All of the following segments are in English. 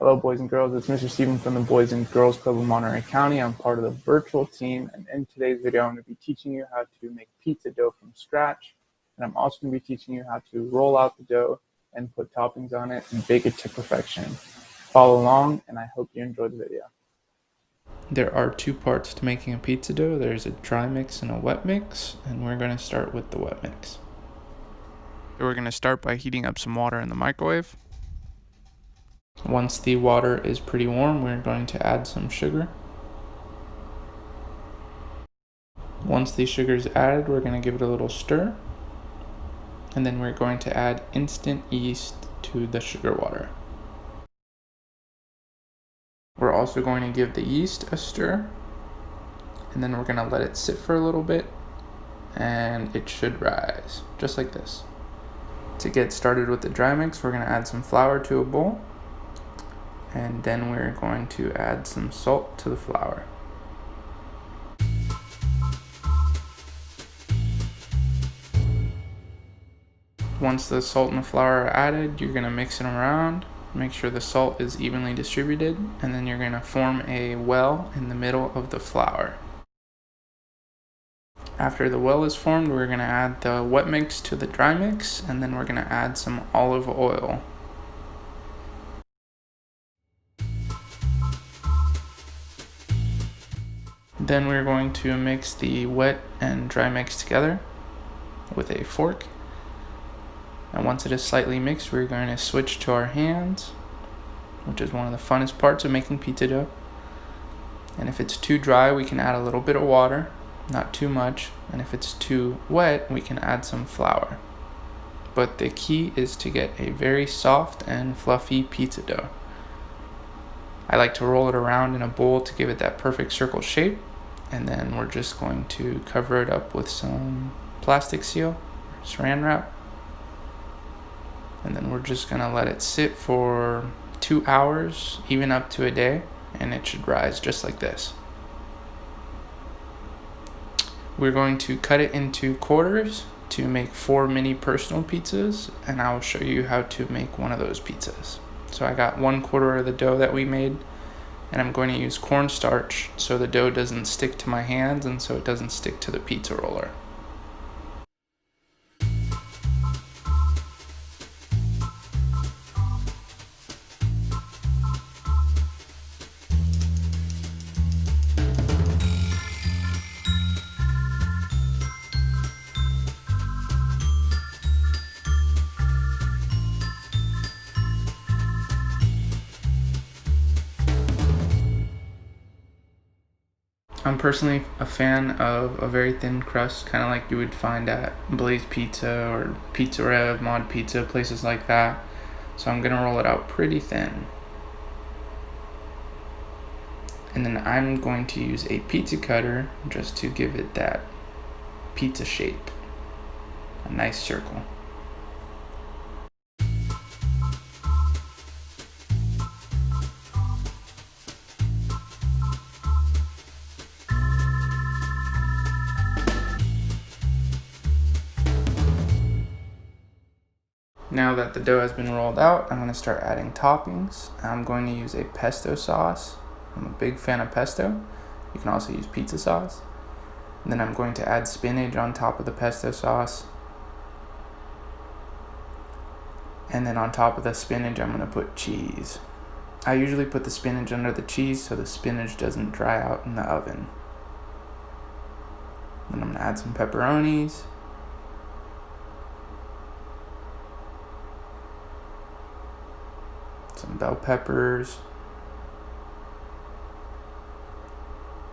Hello, boys and girls. It's Mr. Steven from the Boys and Girls Club of Monterey County. I'm part of the virtual team, and in today's video, I'm going to be teaching you how to make pizza dough from scratch. And I'm also going to be teaching you how to roll out the dough and put toppings on it and bake it to perfection. Follow along, and I hope you enjoy the video. There are two parts to making a pizza dough. There's a dry mix and a wet mix, and we're going to start with the wet mix. We're going to start by heating up some water in the microwave. Once the water is pretty warm, we're going to add some sugar. Once the sugar is added, we're going to give it a little stir. And then we're going to add instant yeast to the sugar water. We're also going to give the yeast a stir. And then we're going to let it sit for a little bit. And it should rise, just like this. To get started with the dry mix, we're going to add some flour to a bowl. And then we're going to add some salt to the flour. Once the salt and the flour are added, you're going to mix it around. Make sure the salt is evenly distributed, and then you're going to form a well in the middle of the flour. After the well is formed, we're going to add the wet mix to the dry mix, and then we're going to add some olive oil. Then we're going to mix the wet and dry mix together with a fork. And once it is slightly mixed, we're going to switch to our hands, which is one of the funnest parts of making pizza dough. And if it's too dry, we can add a little bit of water, not too much. And if it's too wet, we can add some flour. But the key is to get a very soft and fluffy pizza dough. I like to roll it around in a bowl to give it that perfect circle shape. And then we're just going to cover it up with some plastic seal, saran wrap. And then we're just going to let it sit for 2 hours, even up to a day, and it should rise just like this. We're going to cut it into quarters to make 4 mini personal pizzas, and I will show you how to make one of those pizzas. So I got 1/4 of the dough that we made, and I'm going to use cornstarch so the dough doesn't stick to my hands and so it doesn't stick to the pizza roller. I'm personally a fan of a very thin crust, kind of like you would find at Blaze Pizza or Pizza Rev, Mod Pizza, places like that. So I'm gonna roll it out pretty thin. And then I'm going to use a pizza cutter just to give it that pizza shape, a nice circle. Now that the dough has been rolled out, I'm going to start adding toppings. I'm going to use a pesto sauce. I'm a big fan of pesto. You can also use pizza sauce. And then I'm going to add spinach on top of the pesto sauce. And then on top of the spinach, I'm going to put cheese. I usually put the spinach under the cheese so the spinach doesn't dry out in the oven. Then I'm going to add some pepperonis. Some bell peppers,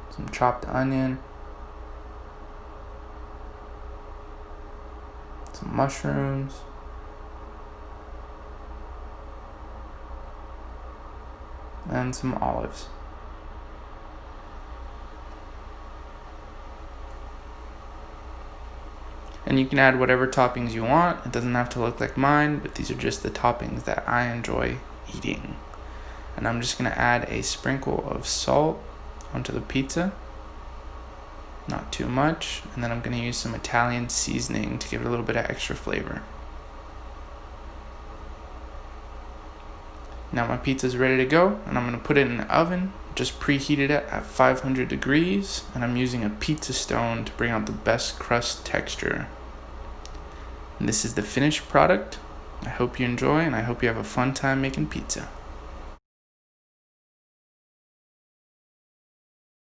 some chopped onion, some mushrooms, and some olives. And you can add whatever toppings you want. It doesn't have to look like mine, but these are just the toppings that I enjoy eating. And I'm just going to add a sprinkle of salt onto the pizza, not too much, and then I'm going to use some Italian seasoning to give it a little bit of extra flavor. Now my pizza's ready to go, and I'm going to put it in the oven. Just preheated it at 500 degrees, and I'm using a pizza stone to bring out the best crust texture. And this is the finished product. I hope you enjoy, and I hope you have a fun time making pizza.